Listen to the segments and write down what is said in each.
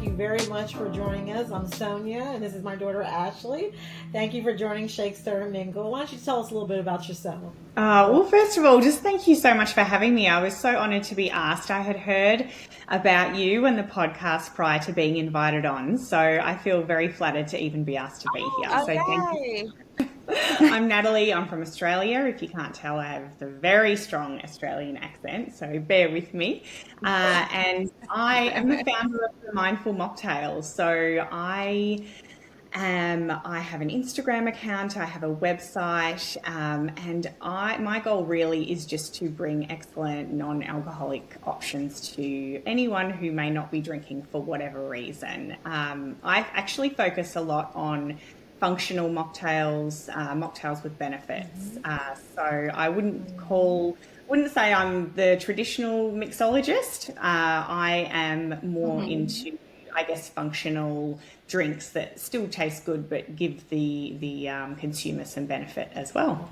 thank you very much for joining us. I'm Sonia, and this is my daughter Ashley. Thank you for joining Shake, Stir and Mingle. Why don't you tell us a little bit about yourself? Well, first of all, just thank you so much for having me. I was so honoured to be asked. I had heard about you and the podcast prior to being invited on, so I feel very flattered to even be asked to be here. So thank you. I'm Natalie. I'm from Australia. If you can't tell, I have the very strong Australian accent, so bear with me. And I am the founder of the Mindful Mocktail. So I have an Instagram account, I have a website, and my goal really is just to bring excellent non-alcoholic options to anyone who may not be drinking for whatever reason. I actually focus a lot on functional mocktails, mocktails with benefits. So I wouldn't say I'm the traditional mixologist. I am more into, I guess, functional drinks that still taste good but give the consumer some benefit as well.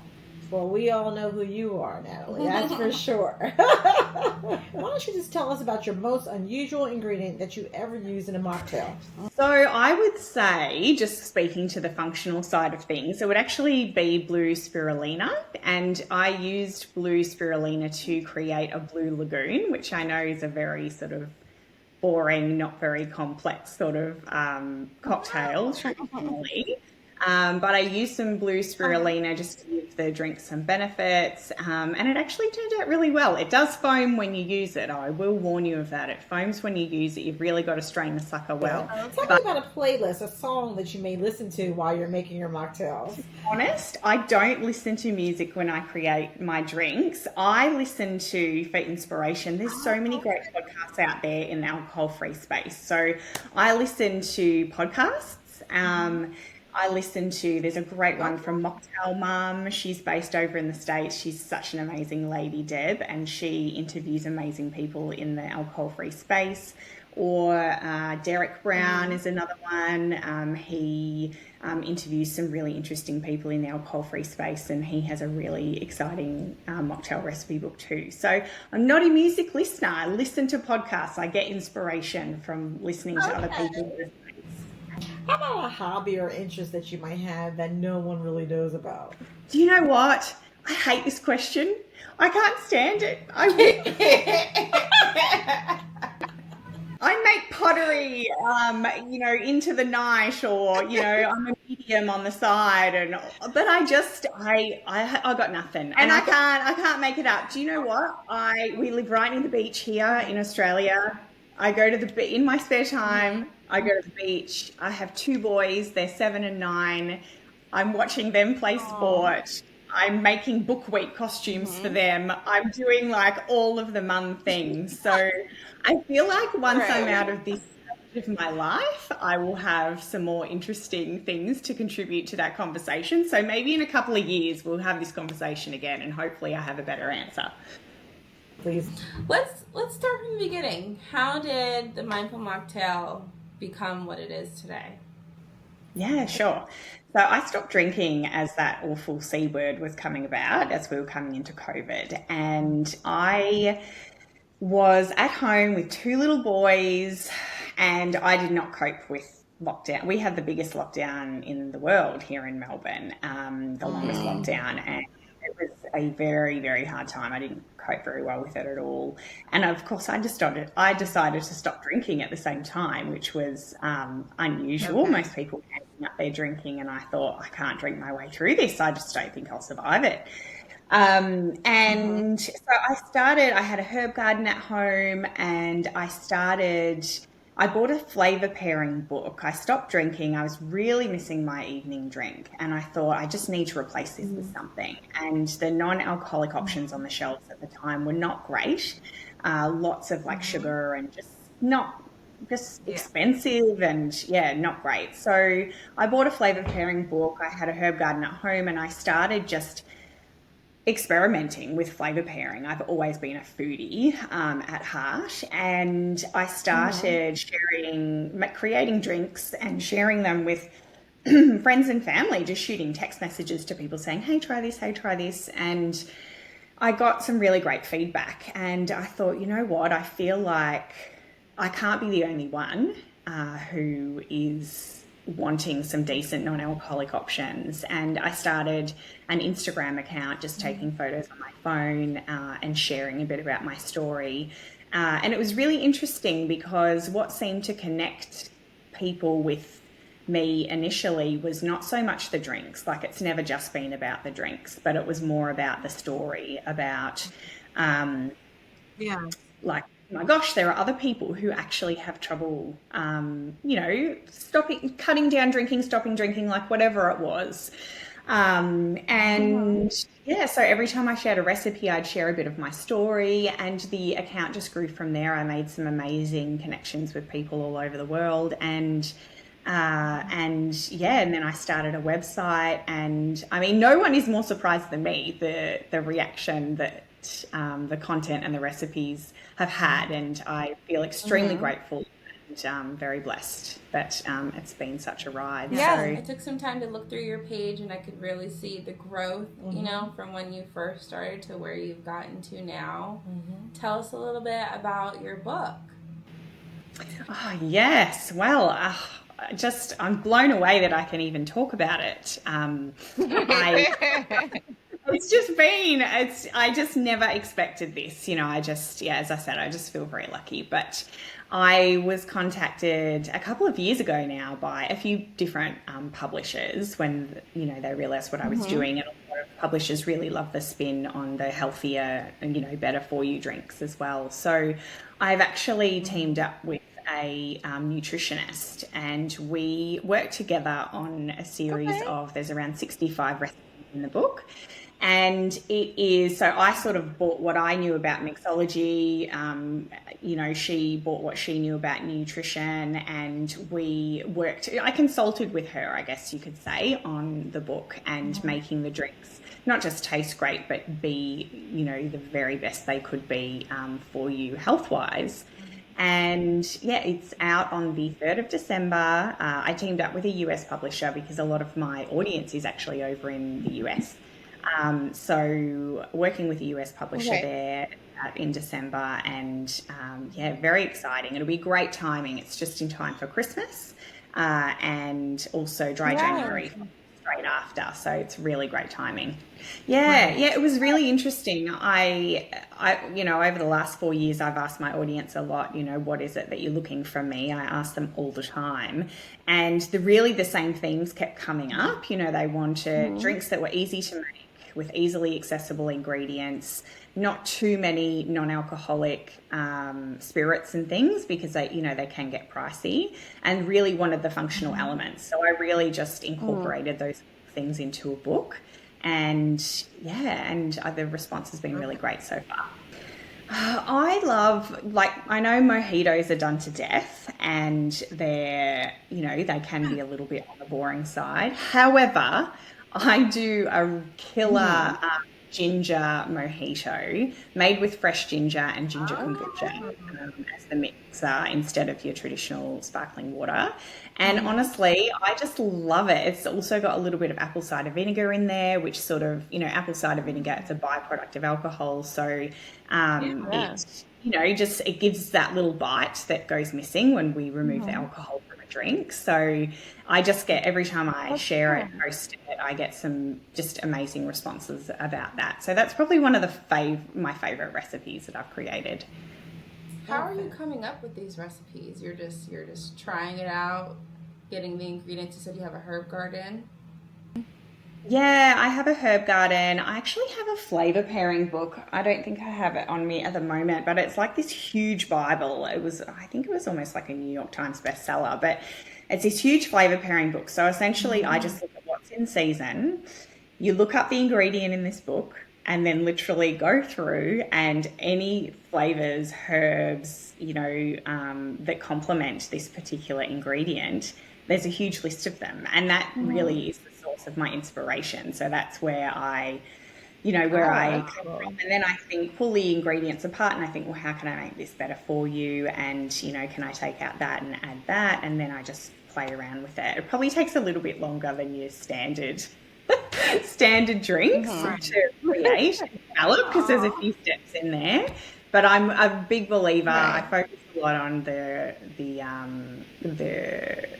Well, we all know who you are, Natalie. That's for sure. Why don't you just tell us about your most unusual ingredient that you ever use in a mocktail? So I would say, just speaking to the functional side of things, it would actually be blue spirulina. And I used blue spirulina to create a blue lagoon, which I know is a very sort of boring, not very complex sort of cocktail traditionally. But I used some blue spirulina just to give the drink some benefits, and it actually turned out really well. It does foam when you use it. I will warn you of that. It foams when you use it. You've really got to strain the sucker well. Tell me about a playlist, a song that you may listen to while you're making your mocktails. To be honest, I don't listen to music when I create my drinks. I listen to, for inspiration, there's so many great podcasts out there in the alcohol-free space. So I listen to podcasts. There's a great one from Mocktail Mum. She's based over in the States. She's such an amazing lady, Deb, and she interviews amazing people in the alcohol-free space. Or Derek Brown is another one. He interviews some really interesting people in the alcohol-free space, and he has a really exciting mocktail recipe book too. So I'm not a music listener. I listen to podcasts. I get inspiration from listening to other people. How about a hobby or interest that you might have that no one really knows about? Do you know what? I hate this question. I can't stand it. I make pottery, into the night, or I'm a medium on the side, but I got nothing, and I can't make it up. Do you know what? We live right near the beach here in Australia. I go to in my spare time. I go to the beach. I have 2 boys. They're 7 and 9. I'm watching them play sport. I'm making book week costumes for them. I'm doing like all of the mum things. So I feel like once I'm out of this stage of my life, I will have some more interesting things to contribute to that conversation. So maybe in a couple of years, we'll have this conversation again, and hopefully I have a better answer. Please. Let's start from the beginning. How did the Mindful Mocktail become what it is today? Yeah, sure. So I stopped drinking as that awful C word was coming about, as we were coming into COVID. And I was at home with 2 little boys, and I did not cope with lockdown. We had the biggest lockdown in the world here in Melbourne, the longest lockdown. And it was a very, very hard time. I didn't cope very well with it at all. And of course, I decided to stop drinking at the same time, which was unusual. Okay. Most people can't up there drinking, and I thought, I can't drink my way through this. I just don't think I'll survive it. So I had a herb garden at home, and I bought a flavour pairing book. I stopped drinking. I was really missing my evening drink, and I thought, I just need to replace this with something. And the non-alcoholic options on the shelves at the time were not great. Lots of like sugar and just expensive and not great. So I bought a flavour pairing book. I had a herb garden at home, and I started just experimenting with flavour pairing. I've always been a foodie at heart, and I started creating drinks and sharing them with friends and family, just shooting text messages to people saying, hey, try this. And I got some really great feedback, and I thought, you know what, I feel like I can't be the only one who is wanting some decent non-alcoholic options, and I started an Instagram account just taking photos on my phone and sharing a bit about my story, and it was really interesting because what seemed to connect people with me initially was not so much the drinks. Like, it's never just been about the drinks, but it was more about the story, about like, oh my gosh, there are other people who actually have trouble, cutting down drinking, stopping drinking, like whatever it was. So every time I shared a recipe, I'd share a bit of my story, and the account just grew from there. I made some amazing connections with people all over the world, and then I started a website, and I mean, no one is more surprised than me, the reaction that the content and the recipes have had, and I feel extremely grateful and very blessed that it's been such a ride. Yeah, So, I took some time to look through your page, and I could really see the growth, from when you first started to where you've gotten to now. Tell us a little bit about your book. Oh, yes. Well, I'm blown away that I can even talk about it. I just never expected this. As I said, I just feel very lucky. But I was contacted a couple of years ago now by a few different publishers when, they realized what I was doing. And a lot of publishers really love the spin on the healthier and, better for you drinks as well. So I've actually teamed up with a nutritionist, and we work together on a series of, there's around 65 recipes in the book, and it is, so I sort of bought what I knew about mixology, she bought what she knew about nutrition, and I consulted with her, I guess you could say, on the book and making the drinks not just taste great, but be, the very best they could be for you health-wise. And it's out on the 3rd of December. I teamed up with a US publisher because a lot of my audience is actually over in the US. So working with a US publisher there in December, and very exciting. It'll be great timing. It's just in time for Christmas and also dry January straight after, so it's really great timing. It was really interesting. I over the last 4 years, I've asked my audience a lot, what is it that you're looking from me? I ask them all the time, and the same themes kept coming up. They wanted drinks that were easy to make with easily accessible ingredients, not too many non-alcoholic spirits and things, because they can get pricey, and really wanted the functional elements. So I really just incorporated those things into a book, and the response has been really great so far. I know mojitos are done to death, and they're, they can be a little bit on the boring side. However, I do a killer ginger mojito made with fresh ginger and ginger kombucha as the mix instead of your traditional sparkling water. And honestly, I just love it. It's also got a little bit of apple cider vinegar in there, which sort of, apple cider vinegar, it's a byproduct of alcohol. So it gives that little bite that goes missing when we remove the alcohol from a drink. So I just get, every time I share it, post it, I get some just amazing responses about that. So that's probably one of my favorite recipes that I've created. How are you coming up with these recipes? You're just trying it out, getting the ingredients. You said you have a herb garden. Yeah, I have a herb garden. I actually have a flavor pairing book. I don't think I have it on me at the moment, but it's like this huge Bible. I think it was almost like a New York Times bestseller, but it's this huge flavor pairing book. So essentially I just look at what's in season. You look up the ingredient in this book, and then literally go through, and any flavors, herbs, that complement this particular ingredient, there's a huge list of them. And that really is the source of my inspiration. So that's where I come from. And then I pull the ingredients apart, and I think, well, how can I make this better for you? And, can I take out that and add that? And then I just play around with it. It probably takes a little bit longer than your standard drinks to create and develop, because there's a few steps in there. But I'm a big believer. I focus a lot on the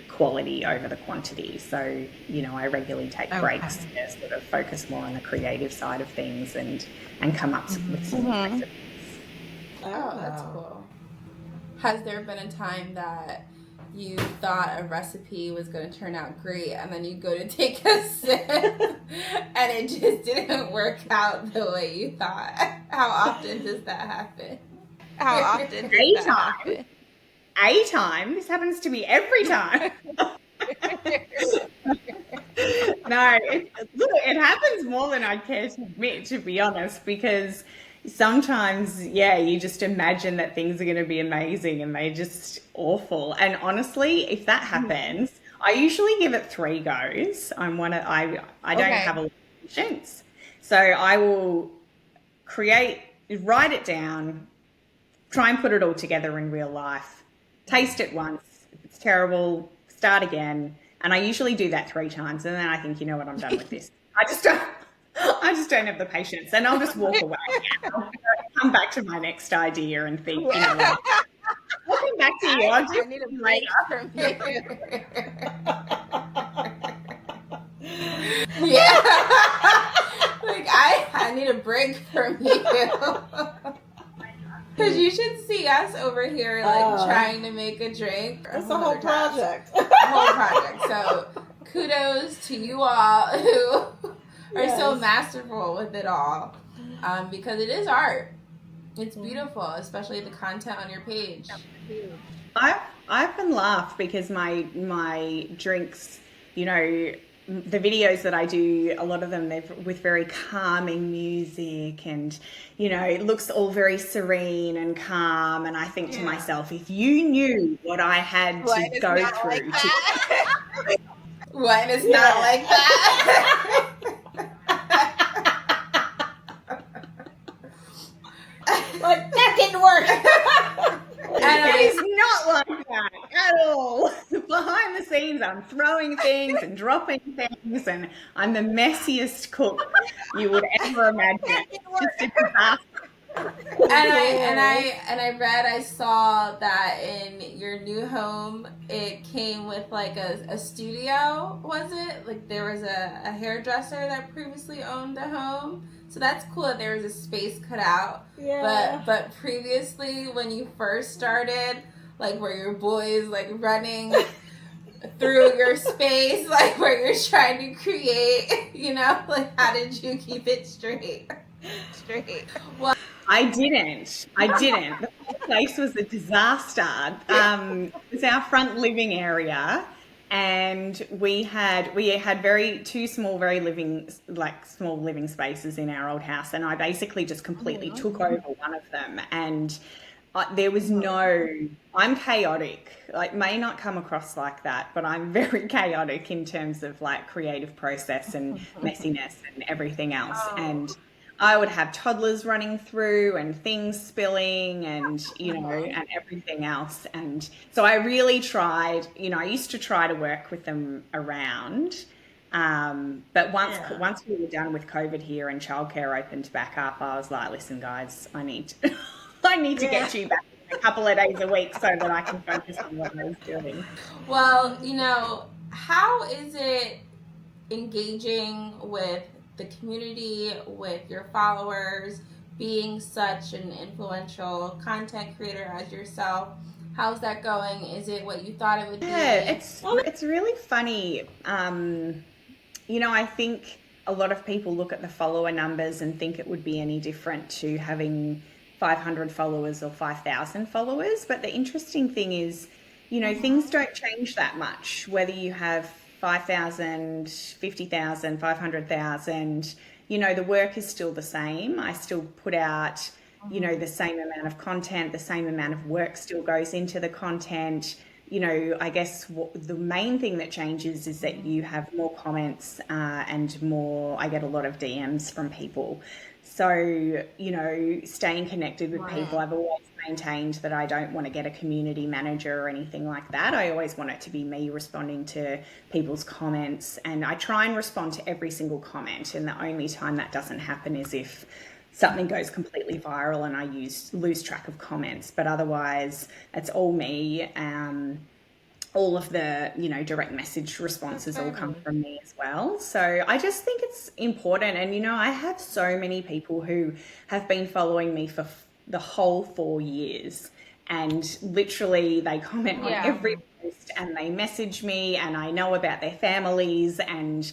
quality over the quantity. So, you know, I regularly take breaks to sort of focus more on the creative side of things and come up with some recipes. Oh, that's cool. Has there been a time that you thought a recipe was going to turn out great and then you go to take a sip and it just didn't work out the way you thought? How often does that happen? A time? This happens to me every time. No, it happens more than I care to admit, to be honest, because sometimes, you just imagine that things are going to be amazing and they're just awful. And honestly, if that happens, I usually give it 3 goes. I don't have a lot of patience. So I will write it down, try and put it all together in real life, taste it once. If it's terrible, start again. And I usually do that 3 times. And then I think, you know what, I'm done with this. I just don't have the patience, and I'll just walk away. I'll come back to my next idea and think, you know what, I'll come back to you. I'll just need a break from you. Yeah. Like, I need a break from you. Because you should see us over here, like, trying to make a drink. It's a whole project. So, kudos to you all who are so masterful with it all, because it is art. It's beautiful, especially the content on your page. I often laugh because my drinks, you know, the videos that I do, a lot of them, they're with very calming music and, you know, it looks all very serene and calm. And I think to myself, if you knew what I had to go through. Wine is not like that. Like, that didn't work. And it is not like that at all. Behind the scenes, I'm throwing things and dropping things, and I'm the messiest cook you would ever imagine. It's just a disaster. I saw that in your new home, it came with like a studio, was it? Like there was a hairdresser that previously owned the home. So that's cool that there was a space cut out. Yeah. But previously, when you first started, like were your boys like running through your space, like where you're trying to create, you know, like how did you keep it straight? Well, I didn't. The whole place was a disaster. It was our front living area, and we had two small, small living spaces in our old house, and I basically just completely took over one of them, and there was I'm chaotic. Like, may not come across like that, but I'm very chaotic in terms of like creative process and messiness and everything else. And I would have toddlers running through and things spilling and, you know, and everything else. And so I really tried, you know, I used to try to work with them around. But once we were done with COVID here and childcare opened back up, I was like, listen, guys, I need to get you back a couple of days a week so that I can focus on what I was doing. Well, you know, how is it engaging with the community, with your followers, being such an influential content creator as yourself? How's that going? Is it what you thought it would be? Yeah, it's really funny. You know, I think a lot of people look at the follower numbers and think it would be any different to having 500 followers or 5,000 followers. But the interesting thing is, you know, things don't change that much, whether you have 5,000, 50,000, 500,000, you know, the work is still the same. I still put out, you know, the same amount of content, the same amount of work still goes into the content. You know, I guess the main thing that changes is that you have more comments and more, I get a lot of DMs from people. So, you know, staying connected with people, I've always maintained that I don't want to get a community manager or anything like that. I always want it to be me responding to people's comments, and I try and respond to every single comment. And the only time that doesn't happen is if something goes completely viral and I lose track of comments, but otherwise it's all me. All of the, direct message responses all come from me as well. So I just think it's important. And, I have so many people who have been following me for the whole 4 years, and literally they comment on every post and they message me, and I know about their families, and,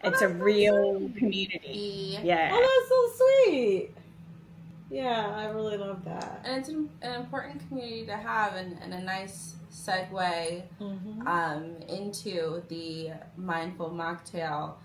it's a real community. Yeah. Oh, that's so sweet. Yeah, I really love that. And it's an important community to have, and a nice segue into the Mindful Mocktail,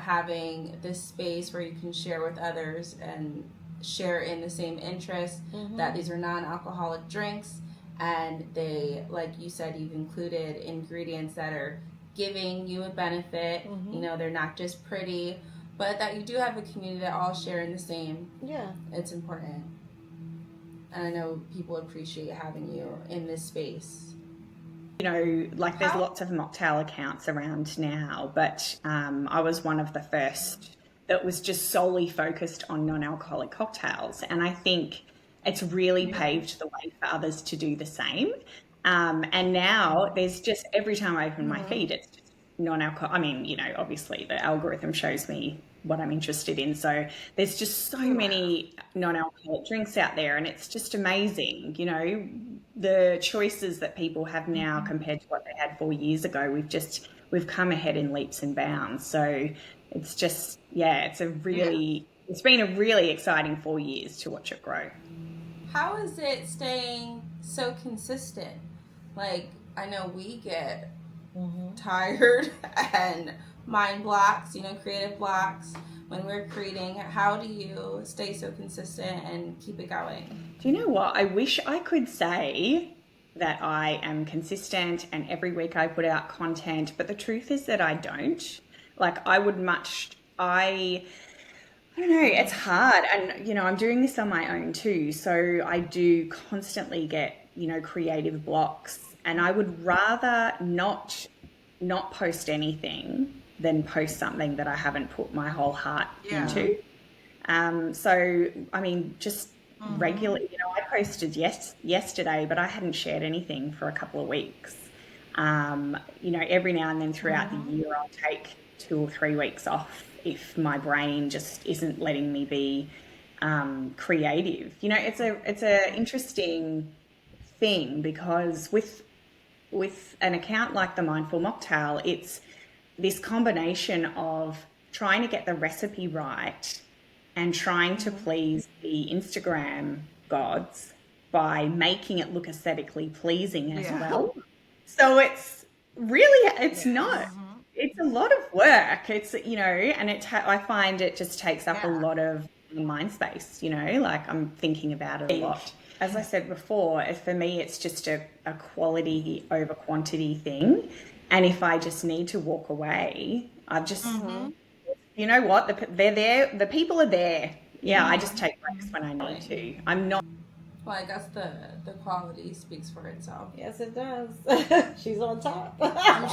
having this space where you can share with others and share in the same interest, that these are non-alcoholic drinks, and they, like you said, you've included ingredients that are giving you a benefit. They're not just pretty, but that you do have a community that all share in the same. Yeah. It's important. And I know people appreciate having you in this space. There's lots of mocktail accounts around now, but I was one of the first that was just solely focused on non-alcoholic cocktails. And I think it's really paved the way for others to do the same. And now there's just, every time I open my feed, it's just non-alcohol. I mean, obviously the algorithm shows me what I'm interested in. So there's just so many non-alcoholic drinks out there, and it's just amazing, the choices that people have now compared to what they had 4 years ago. We've come ahead in leaps and bounds. So it's just, it's been a really exciting 4 years to watch it grow. How is it staying so consistent? Like, I know we get tired and mind blocks, creative blocks when we're creating. How do you stay so consistent and keep it going? Do you know what? I wish I could say that I am consistent and every week I put out content, but the truth is that I don't. Like, I don't know, it's hard. And, I'm doing this on my own too. So I do constantly get, creative blocks, and I would rather not post anything than post something that I haven't put my whole heart into. So, I mean, just regularly, I posted yesterday, but I hadn't shared anything for a couple of weeks. Every now and then throughout the year, I'll take 2 or 3 weeks off if my brain just isn't letting me be creative. It's a interesting thing, because with an account like the Mindful Mocktail, it's this combination of trying to get the recipe right and trying to please the Instagram gods by making it look aesthetically pleasing as well. So it's not. It's a lot of work. It's, and I find it just takes up a lot of mind space, like I'm thinking about it a lot. As I said before, for me, it's just a quality over quantity thing. And if I just need to walk away, I've just, you know what, they're there, the people are there. Yeah, I just take breaks when I need to. I'm not. Well, I guess the quality speaks for itself. Yes, it does. She's on top. I'm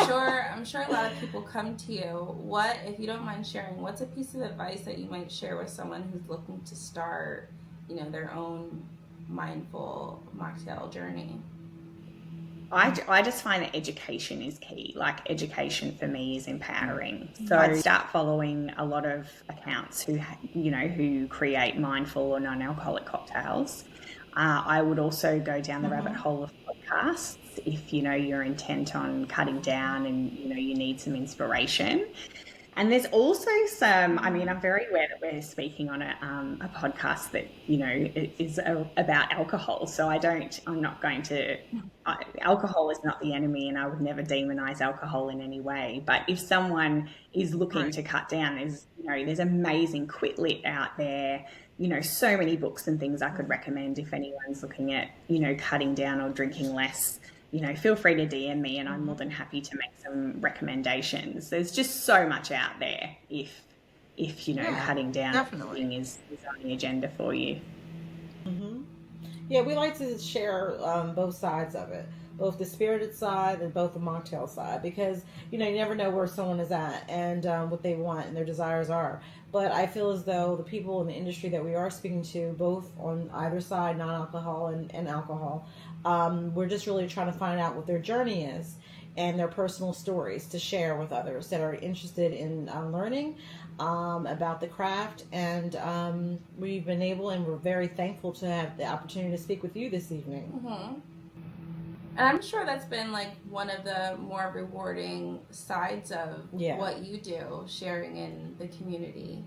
sure a lot of people come to you. What, if you don't mind sharing, what's a piece of advice that you might share with someone who's looking to start, their own mindful mocktail journey? I just find that education is key. Like, education for me is empowering. So I'd start following a lot of accounts who create mindful or non-alcoholic cocktails. I would also go down the rabbit hole of podcasts if, you're intent on cutting down and, you need some inspiration. And there's also some, I'm very aware that we're speaking on a podcast that, is about alcohol. So alcohol is not the enemy, and I would never demonize alcohol in any way. But if someone is looking to cut down, there's amazing Quit Lit out there. So many books and things I could recommend if anyone's looking at, cutting down or drinking less. Feel free to DM me, and I'm more than happy to make some recommendations. There's just so much out there if cutting down definitely is on the agenda for you. Yeah, we like to share both sides of it. both the spirited side and both the mocktail side, because you never know where someone is at and what they want and their desires are. But I feel as though the people in the industry that we are speaking to, both on either side, non-alcohol and alcohol, we're just really trying to find out what their journey is and their personal stories to share with others that are interested in learning about the craft. And we've been able, and we're very thankful to have the opportunity to speak with you this evening. Mm-hmm. And I'm sure that's been like one of the more rewarding sides of what you do, sharing in the community.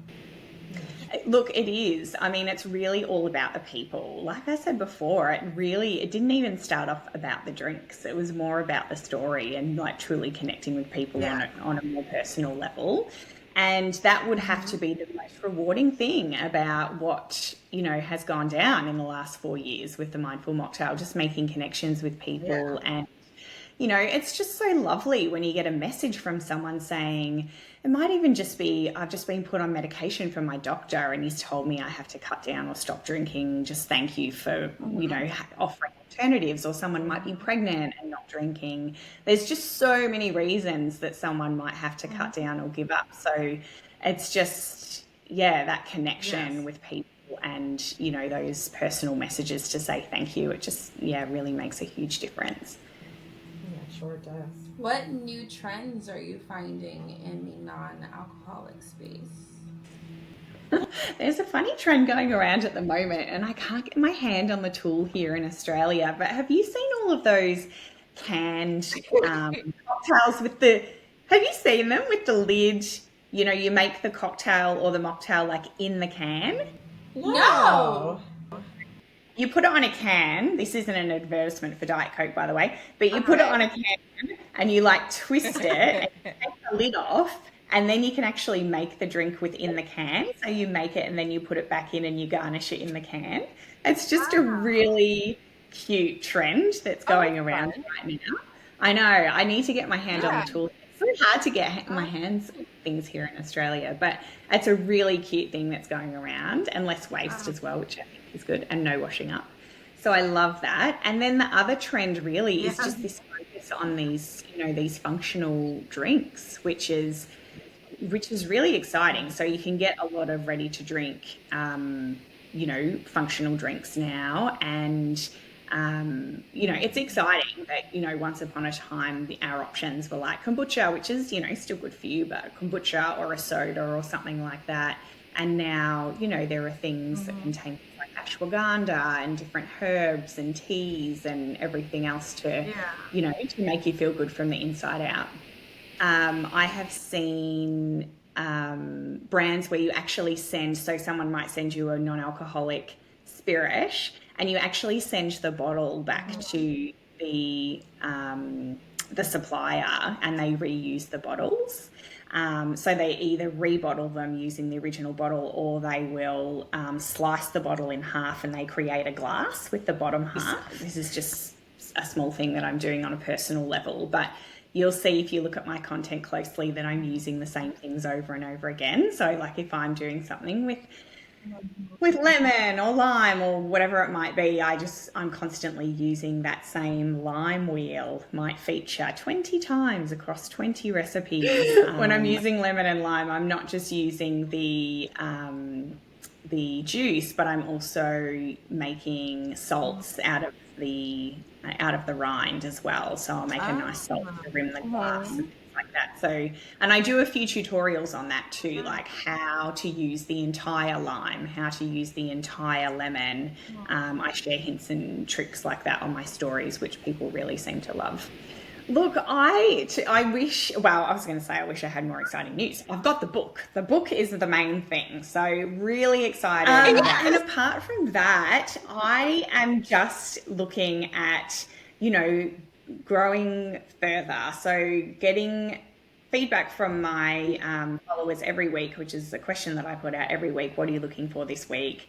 Look, it is. I mean, it's really all about the people. Like I said before, it didn't even start off about the drinks. It was more about the story and like truly connecting with people on a more personal level. And that would have to be the most rewarding thing about what, has gone down in the last 4 years with the Mindful Mocktail, just making connections with people. And, it's just so lovely when you get a message from someone saying, it might even just be, I've just been put on medication from my doctor and he's told me I have to cut down or stop drinking. Just thank you for, offering alternatives. Or someone might be pregnant and not drinking. There's just so many reasons that someone might have to cut down or give up. So it's just, that connection with people and, those personal messages to say thank you. It just, really makes a huge difference. Yeah, sure it does. What new trends are you finding in the non-alcoholic space? There's a funny trend going around at the moment, and I can't get my hand on the tool here in Australia, but have you seen all of those canned cocktails have you seen them with the lid? You make the cocktail or the mocktail like in the can. No. You put it on a can. This isn't an advertisement for Diet Coke, by the way, but you put it on a can and you like twist it and you take the lid off, and then you can actually make the drink within the can. So you make it and then you put it back in and you garnish it in the can. It's just a really cute trend that's going around right now. I know. I need to get my hand on the tool. It's really hard to get my hands on things here in Australia, but it's a really cute thing that's going around, and less waste as well, which I think is good, and no washing up. So I love that. And then the other trend really is just this focus on these, these functional drinks, which is really exciting. So you can get a lot of ready to drink, functional drinks now. And, it's exciting that, once upon a time, our options were like kombucha, which is, still good for you, but kombucha or a soda or something like that. And now, there are things that contain like ashwagandha and different herbs and teas and everything else to, to make you feel good from the inside out. I have seen brands where you actually so someone might send you a non-alcoholic spirit and you actually send the bottle back to the supplier and they reuse the bottles. So they either rebottle them using the original bottle, or they will slice the bottle in half and they create a glass with the bottom half. This is just a small thing that I'm doing on a personal level, but you'll see if you look at my content closely that I'm using the same things over and over again. So like if I'm doing something with lemon or lime or whatever it might be, I'm constantly using that same lime wheel. Might feature 20 times across 20 recipes. When I'm using lemon and lime, I'm not just using the juice, but I'm also making salts out of the rind as well. So I'll make a nice salt to rim the glass and things like that. So, and I do a few tutorials on that too, like how to use the entire lime, how to use the entire lemon. I share hints and tricks like that on my stories, which people really seem to love. Look, I wish I had more exciting news. I've got the book. The book is the main thing. So really excited. And apart from that, I am just looking at, growing further. So getting feedback from my followers every week, which is a question that I put out every week. What are you looking for this week?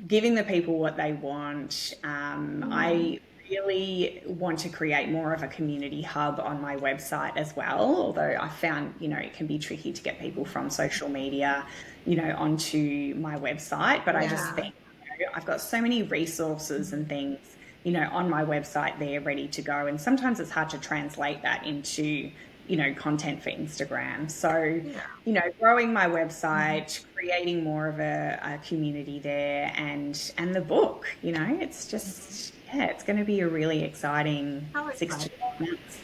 Giving the people what they want. I really want to create more of a community hub on my website as well, although I found it can be tricky to get people from social media onto my website, but I just think I've got so many resources and things you know, on my website there ready to go. And sometimes it's hard to translate that into, you know, content for Instagram. So, you know, growing my website, creating more of a community there, and the book, you know, it's just, it's going to be a really exciting 6 to 12 months.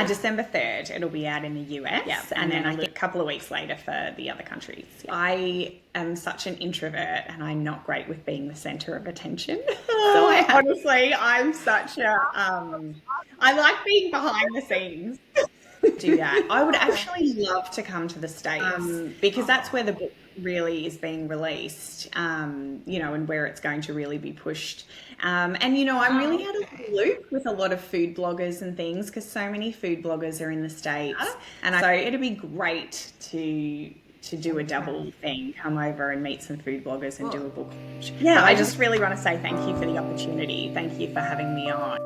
December 3rd, it'll be out in the US, and then I think a couple of weeks later for the other countries. I am such an introvert, and I'm not great with being the center of attention. So I'm such a, I like being behind the scenes. Do that. I would actually love to come to the States because that's where the book really is being released, you know, and where it's going to really be pushed. And, you know, I'm really out of the loop with a lot of food bloggers and things because so many food bloggers are in the States. And so it'd be great to do a double thing, come over and meet some food bloggers and do a book. Yeah, I just really want to say thank you for the opportunity. Thank you for having me on.